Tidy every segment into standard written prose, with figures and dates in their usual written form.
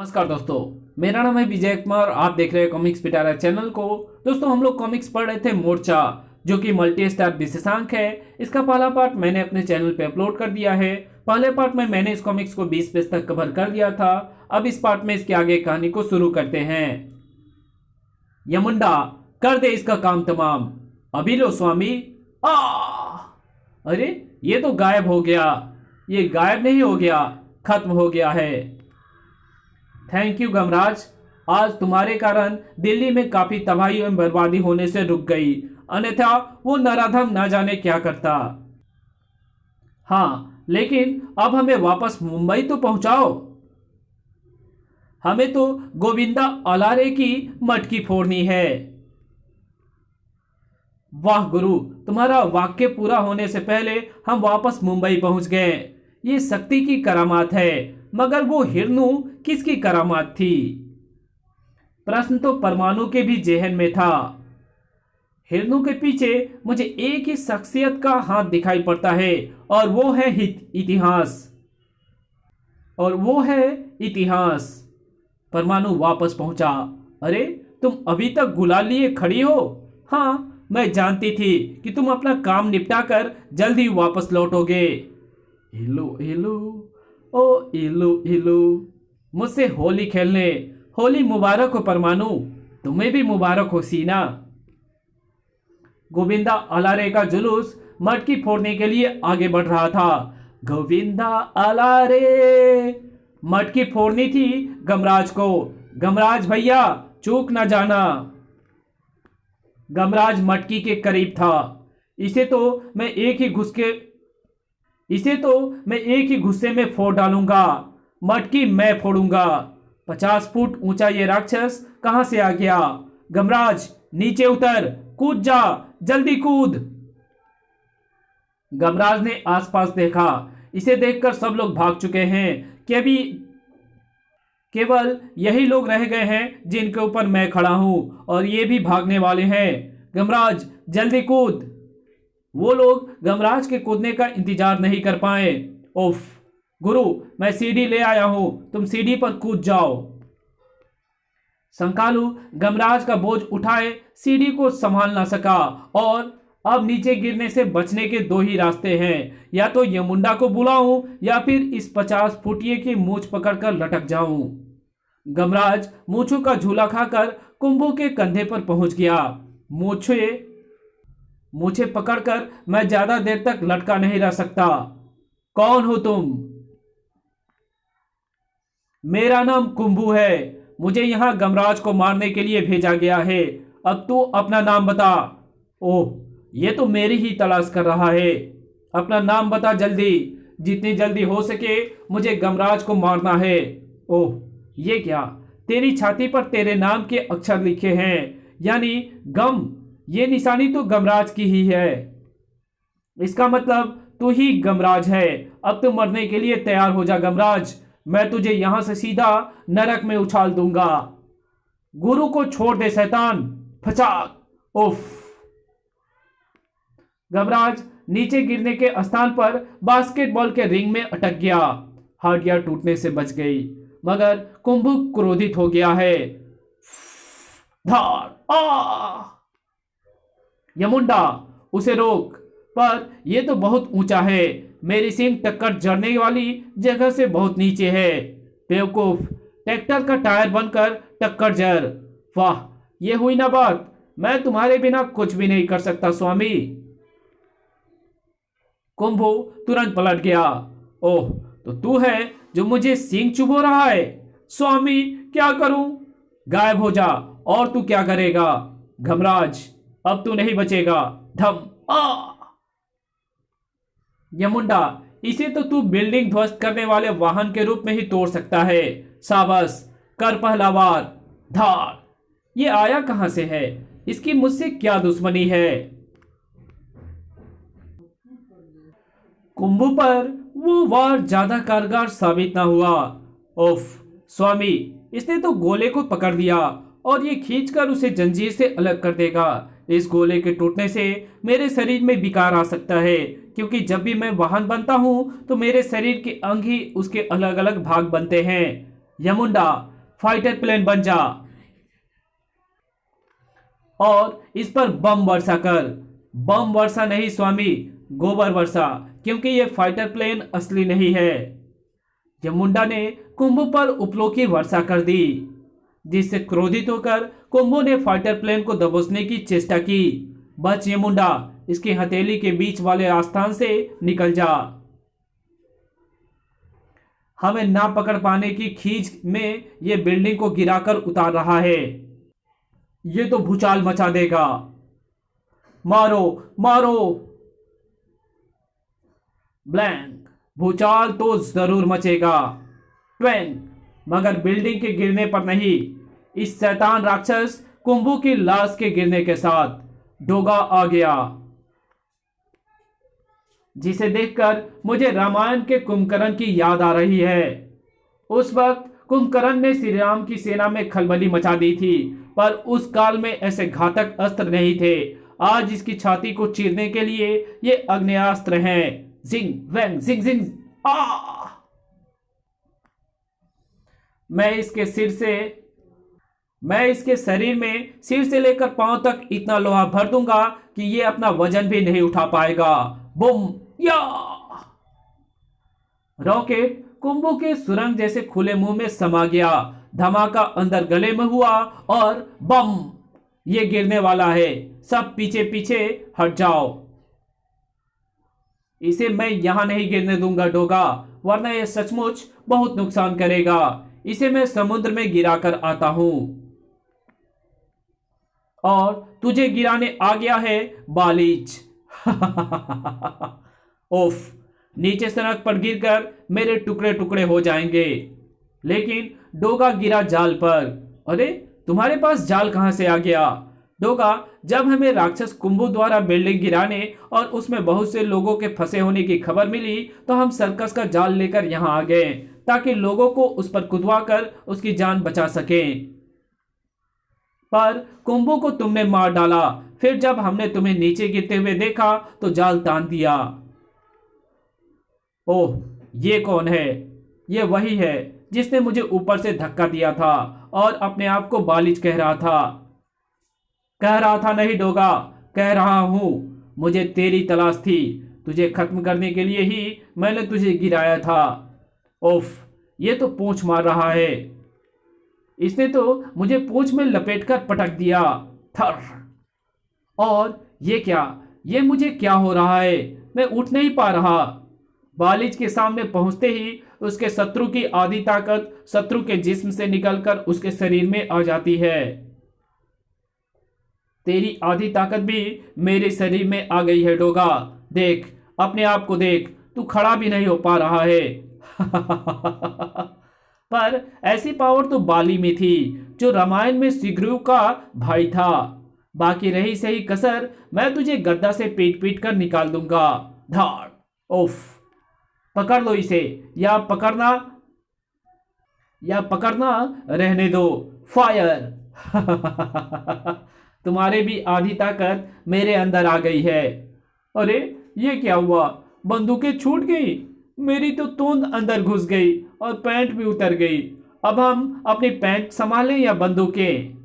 नमस्कार दोस्तों, मेरा नाम है विजय कुमार। आप देख रहे हैं कॉमिक्स पिटारा चैनल को। दोस्तों, हम लोग कॉमिक्स पढ़ रहे थे मोर्चा, जो कि मल्टी स्टार विशेषांक है। इसका पहला पार्ट मैंने अपने चैनल पे अपलोड कर दिया है। पहले पार्ट में मैंने इस कॉमिक्स को 20 पेज तक कवर कर दिया था। अब इस पार्ट में इसके आगे कहानी को शुरू करते हैं। यमुंडा, कर दे इसका काम तमाम। अभी लो स्वामी। आ अरे, ये तो गायब हो गया। ये गायब नहीं हो गया, खत्म हो गया है। थैंक यू गमराज, आज तुम्हारे कारण दिल्ली में काफी तबाही एवं बर्बादी होने से रुक गई, अन्यथा वो नराधम ना जाने क्या करता। हाँ, लेकिन अब हमें वापस मुंबई तो पहुंचाओ। हमें तो गोविंदा अलारे की मटकी फोड़नी है। वाह गुरु, तुम्हारा वाक्य पूरा होने से पहले हम वापस मुंबई पहुंच गए। ये शक्ति की करामात है, मगर वो हिरनू किसकी करामात थी? प्रश्न तो परमाणु के भी जेहन में था। हिरनू के पीछे मुझे एक ही शख्सियत का हाथ दिखाई पड़ता है, और वो है इतिहास। परमाणु वापस पहुंचा। अरे, तुम अभी तक गुलाल लिए खड़ी हो? हाँ, मैं जानती थी कि तुम अपना काम निपटा कर जल्द ही वापस लौटोगे। इलू इलू, ओ इलू इलू, मुझसे होली खेलने। होली मुबारक हो परमाणु, तुम्हें भी मुबारक हो सीना। गोविंदा अलारे का जुलूस मटकी फोड़ने के लिए आगे बढ़ रहा था। गोविंदा अलारे, मटकी फोड़नी थी गमराज को। गमराज भैया, चूक न जाना। गमराज मटकी के करीब था। इसे तो मैं एक ही गुस्से में फोड़ डालूंगा। मटकी मैं फोड़ूंगा। 50 फुट ऊंचा ये राक्षस कहां से आ गया? गमराज, नीचे उतर, कूद जा, जल्दी कूद। गमराज ने आसपास देखा। इसे देखकर सब लोग भाग चुके हैं। केवल यही लोग रह गए हैं जिनके ऊपर मैं खड़ा हूं, और ये भी भागने वाले हैं। गमराज, जल्दी कूद। वो लोग गमराज के कूदने का इंतजार नहीं कर पाए। उफ, गुरु, मैं सीढ़ी ले आया हूं, तुम सीढ़ी पर कूद जाओ। संकालू गमराज का बोझ उठाए सीढ़ी को संभाल ना सका, और अब नीचे गिरने से बचने के दो ही रास्ते हैं। या तो यमुंडा को बुलाऊं, या फिर इस 50 फुटिये की मूंछ पकड़कर लटक जाऊं। गमराज मूंछों का झूला खाकर कुंभू के कंधे पर पहुंच गया। मूछे पकड़कर मैं ज्यादा देर तक लटका नहीं रह सकता। कौन हो तुम? मेरा नाम कुंभू है। मुझे यहां गमराज को मारने के लिए भेजा गया है। अब तू अपना नाम बता। ओह, ये तो मेरी ही तलाश कर रहा है। अपना नाम बता जल्दी। जितनी जल्दी हो सके मुझे गमराज को मारना है। ओह, ये क्या? तेरी छाती पर तेरे नाम के अक्षर लिखे हैं, यानी गम। ये निशानी तो गमराज की ही है। इसका मतलब तू ही गमराज है। अब तू मरने के लिए तैयार हो जा गमराज। मैं तुझे यहां से सीधा नरक में उछाल दूंगा। गुरु को छोड़ दे शैतान। फचाक। उफ। गमराज नीचे गिरने के स्थान पर बास्केटबॉल के रिंग में अटक गया। हड्डियां टूटने से बच गई, मगर कुंभू क्रोधित हो गया है। धार आ! यमुंडा, उसे रोक। पर यह तो बहुत ऊंचा है। मेरी सींग टक्कर जड़ने वाली जगह से बहुत नीचे है। बेवकूफ, ट्रैक्टर का टायर बनकर टक्कर जड़। वाह, ये हुई ना बात। मैं तुम्हारे बिना कुछ भी नहीं कर सकता स्वामी। कुंभू तुरंत पलट गया। ओह, तो तू है जो मुझे सींग चुभो रहा है? स्वामी, क्या करूं? गायब हो जा। और तू क्या करेगा? गमराज, अब तू नहीं बचेगा। धम आ! यमुंडा, इसे तो तू बिल्डिंग ध्वस्त करने वाले वाहन के रूप में ही तोड़ सकता है। शाबाश, कर पहला वार। धार। ये आया कहां से है? इसकी मुझसे क्या दुश्मनी है? कुंभू पर वो वार ज्यादा कारगर साबित ना हुआ। उफ, स्वामी, इसने तो गोले को पकड़ दिया, और ये खींचकर उसे जंजीर से अलग कर देगा। इस गोले के टूटने से मेरे शरीर में विकार आ सकता है, क्योंकि जब भी मैं वाहन बनता हूं तो मेरे शरीर के अंग ही उसके अलग अलग भाग बनते हैं। यमुंडा, फाइटर प्लेन बन जा और इस पर बम वर्षा कर। बम वर्षा नहीं स्वामी, गोबर वर्षा, क्योंकि यह फाइटर प्लेन असली नहीं है। यमुंडा ने कुंभू पर उपलों की वर्षा कर दी, जिससे क्रोधित होकर कुंभू ने फाइटर प्लेन को दबोचने की चेष्टा की। बच यमुंडा, इसकी हथेली के बीच वाले आस्थान से निकल जा। हमें ना पकड़ पाने की खींच में यह बिल्डिंग को गिराकर उतार रहा है। ये तो भूचाल मचा देगा। मारो मारो। ब्लैंक, भूचाल तो जरूर मचेगा। ट्वेंक, मगर बिल्डिंग के गिरने पर नहीं, इस शैतान राक्षस कुंभू की लाश के गिरने के साथ। डोगा आ गया, जिसे देखकर मुझे रामायण के कुंभकर्ण की याद आ रही है। उस वक्त कुंभकर्ण ने श्री राम की सेना में खलबली मचा दी थी, पर उस काल में ऐसे घातक अस्त्र नहीं थे। आज इसकी छाती को चीरने के लिए ये अग्नेयास्त्र हैं। जिंग वैंग जिंग जिंग। आ! मैं इसके शरीर में सिर से लेकर पांव तक इतना लोहा भर दूंगा कि ये अपना वजन भी नहीं उठा पाएगा। बुम या! रॉकेट कुंभू के सुरंग जैसे खुले मुंह में समा गया। धमाका अंदर गले में हुआ और बम, ये गिरने वाला है। सब पीछे पीछे हट जाओ। इसे मैं यहां नहीं गिरने दूंगा डोगा, वरना यह सचमुच बहुत नुकसान करेगा। इसे मैं समुद्र में गिराकर आता हूं। और तुझे गिराने आ गया है बालिच। ओफ, नीचे सड़क पर गिरकर मेरे टुकड़े टुकड़े हो जाएंगे। लेकिन डोगा गिरा जाल पर। अरे, तुम्हारे पास जाल कहां से आ गया? डोगा, जब हमें राक्षस कुंभू द्वारा बिल्डिंग गिराने और उसमें बहुत से लोगों के फंसे होने की खबर मिली, तो हम सर्कस का जाल लेकर यहां आ गए, ताकि लोगों को उस पर कुदवाकर उसकी जान बचा सकें। पर कुंभू को तुमने मार डाला। फिर जब हमने तुम्हें नीचे गिरते हुए देखा तो जाल तान दिया। ओह, ये कौन है? ये वही है जिसने मुझे ऊपर से धक्का दिया था और अपने आप को बालिच कह रहा था। नहीं डोगा, कह रहा हूं। मुझे तेरी तलाश थी। तुझे खत्म करने के लिए ही मैंने तुझे गिराया था। ओफ, ये तो पूंछ मार रहा है। इसने तो मुझे पूंछ में लपेटकर पटक दिया। थर। और ये क्या? ये मुझे क्या हो रहा है? मैं उठ नहीं पा रहा। बालिच के सामने पहुंचते ही उसके शत्रु की आधी ताकत शत्रु के जिस्म से निकलकर उसके शरीर में आ जाती है। तेरी आधी ताकत भी मेरे शरीर में आ गई है डोगा। देख, अपने आप को देख, तू खड़ा भी नहीं हो पा रहा है। पर ऐसी पावर तो बाली में थी, जो रामायण में सुग्रीव का भाई था। बाकी रही सही कसर, मैं तुझे गद्दा से पीट पीट कर निकाल दूंगा। धाड़। ओफ, पकड़ लो इसे, या पकड़ना रहने दो। फायर। तुम्हारे भी आधी ताकत मेरे अंदर आ गई है। अरे, ये क्या हुआ? बंदूकें छूट गई। मेरी तो तूंद अंदर घुस गई और पैंट भी उतर गई। अब हम अपनी पैंट संभालें या बंदूकें?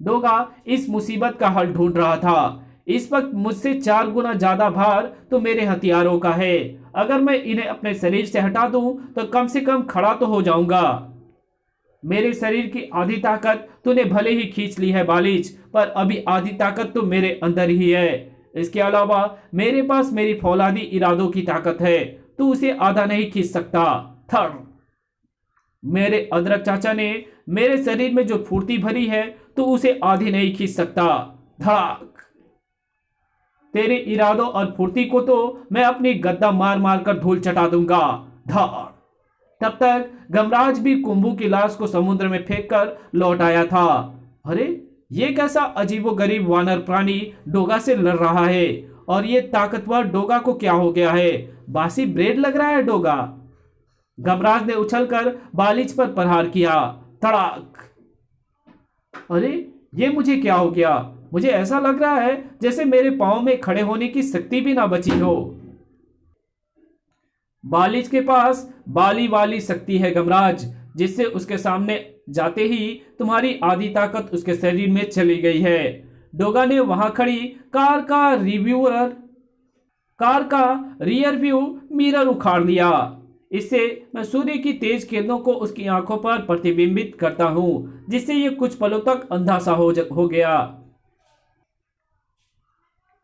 डोगा इस मुसीबत का हल ढूंढ रहा था। इस वक्त मुझसे 4 गुना ज्यादा भार तो मेरे हथियारों का है। अगर मैं इन्हें अपने शरीर से हटा दूं तो कम से कम खड़ा तो हो जाऊंगा। मेरे शरीर की आधी ताकत तूने भले ही खींच ली है बालिच, पर अभी आधी ताकत तो मेरे अंदर ही है। इसके अलावा मेरे पास मेरी फौलादी इरादों की ताकत है। तू उसे आधा नहीं खींच सकता। थर। मेरे अदरक चाचा ने मेरे शरीर में जो फुर्ती भरी है, तो उसे आधी नहीं खींच सकता। धड़ाक। तेरे इरादों और फुर्ती को तो मैं अपनी गद्दा मार मार कर धूल चटा दूंगा। धाड़। तब तक गमराज भी कुंभू की लाश को समुद्र में फेंककर लौट आया था। अरे, ये कैसा अजीबोगरीब वानर प्राणी डोगा से लड़ रहा है? और ये ताकतवर डोगा को क्या हो गया है? बासी ब्रेड लग रहा है डोगा। गमराज ने उछलकर बालिच पर प्रहार किया। तड़ाक। अरे, ये मुझे क्या हो गया? मुझे ऐसा लग रहा है जैसे मेरे पांव में खड़े होने की शक्ति भी ना बची हो। बालिच के पास बाली वाली शक्ति है गमराज, जिससे उसके सामने जाते ही तुम्हारी आधी ताकत उसके शरीर में चली गई है। डोगा ने वहां खड़ी कार का रियर व्यू मिरर उखाड़ लिया। इससे मैं सूर्य की तेज किरणों को उसकी आंखों पर प्रतिबिंबित करता हूं, जिससे ये कुछ पलों तक अंधा सा हो गया।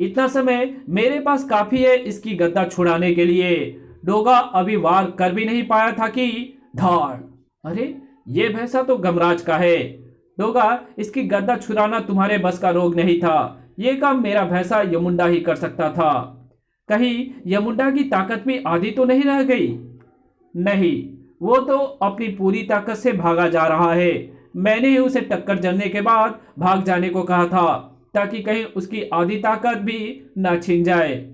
इतना समय मेरे पास काफी है इसकी गद्दा छुड़ाने के लिए। डोगा अभी वार कर भी नहीं पाया था कि धाड़! अरे ये भैंसा तो गमराज का है। डोगा, इसकी गद्दा छुड़ाना तुम्हारे बस का रोग नहीं था। ये काम मेरा भैंसा यमुंडा ही कर सकता था। कहीं यमुंडा की ताकत भी आधी तो नहीं रह गई? नहीं, वो तो अपनी पूरी ताकत से भागा जा रहा है। मैंने ही उसे टक्कर जलने के बाद भाग जाने को कहा था, ताकि कहीं उसकी आधी ताकत भी ना छिन जाए।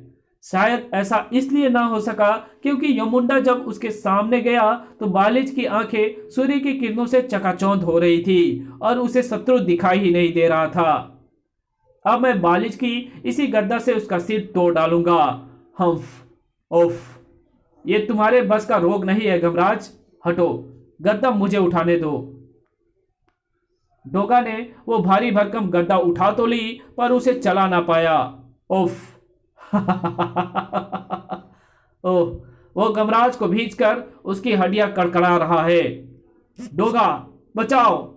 शायद ऐसा इसलिए ना हो सका क्योंकि यमुंडा जब उसके सामने गया तो बालिज की आंखें सूर्य की किरणों से चकाचौंध हो रही थी और उसे शत्रु दिखाई ही नहीं दे रहा था। अब मैं बालिज की इसी गद्दा से उसका सिर तोड़ डालूंगा। हम्फ! उफ! ये तुम्हारे बस का रोग नहीं है गमराज। हटो, गद्दा मुझे उठाने दो। डोगा ने वो भारी भरकम गद्दा उठा तो ली, पर उसे चला ना पाया। उफ! ओह, वो गमराज को भींचकर उसकी हड्डियां कड़कड़ा रहा है। डोगा, बचाओ!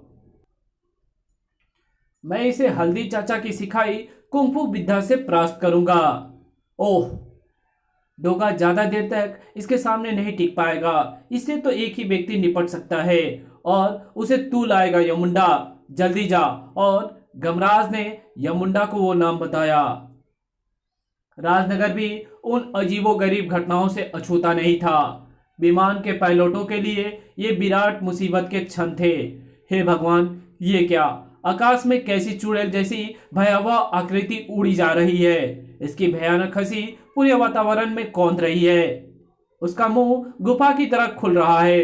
मैं इसे हल्दी चाचा की सिखाई कुंफू विद्या से परास्त करूंगा। ओह! डोगा ज्यादा देर तक इसके सामने नहीं टिक पाएगा। इससे तो एक ही व्यक्ति निपट सकता है और उसे तू लाएगा यमुंडा। जल्दी जा। और गमराज ने यमुंडा को वो नाम बताया। राजनगर भी उन अजीबोगरीब घटनाओं से अछूता नहीं था। विमान के पायलटों के लिए ये विराट मुसीबत के क्षण थे। हे भगवान, ये क्या! आकाश में कैसी चुड़ैल जैसी भयावह आकृति उड़ी जा रही है। इसकी भयानक हंसी पूरे वातावरण में कौंध रही है। उसका मुंह गुफा की तरह खुल रहा है।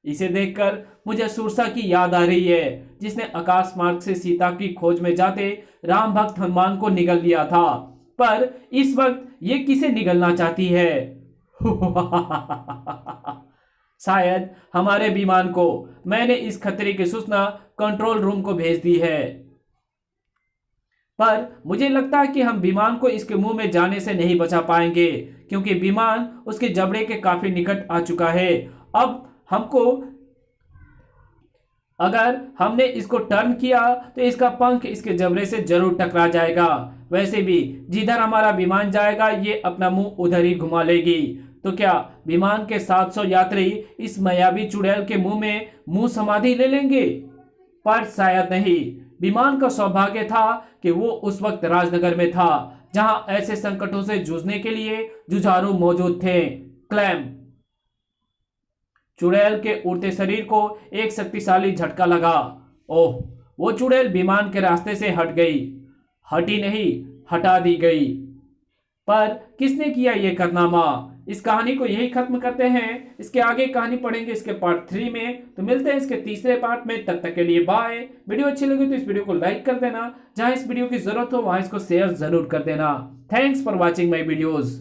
इसे देखकर मुझे सुरसा की याद आ रही है, जिसने आकाश मार्ग से सीता की खोज में जाते राम भक्त हनुमान को निगल लिया था। पर इस वक्त ये किसे निगलना चाहती है? शायद हमारे विमान को। मैंने इस खतरे की सूचना कंट्रोल रूम को भेज दी है, पर मुझे लगता है कि हम विमान को इसके मुंह में जाने से नहीं बचा पाएंगे, क्योंकि विमान उसके जबड़े के काफी निकट आ चुका है। अब हमको, अगर हमने इसको टर्न किया तो इसका पंख इसके जबड़े से जरूर टकरा जाएगा। वैसे भी जिधर हमारा विमान जाएगा ये अपना मुंह उधर ही घुमा लेगी। तो क्या विमान के 700 यात्री इस मायावी चुड़ैल के मुंह में मुंह समाधि ले लेंगे? पर शायद नहीं। विमान का सौभाग्य था कि वो उस वक्त राजनगर में था, जहां ऐसे संकटों से जूझने के लिए जुझारू मौजूद थे। क्लैम! चुड़ैल के उड़ते शरीर को एक शक्तिशाली झटका लगा। ओह! वो चुड़ैल विमान के रास्ते से हट गई। हटी नहीं, हटा दी गई। पर किसने किया ये कारनामा? इस कहानी को यही खत्म करते हैं। इसके आगे कहानी पढ़ेंगे इसके पार्ट 3 में। तो मिलते हैं इसके तीसरे पार्ट में। तब तक के लिए बाय। वीडियो अच्छी लगी तो इस वीडियो को लाइक कर देना। जहां इस वीडियो की जरूरत हो वहां इसको शेयर जरूर कर देना। Thanks for watching my videos.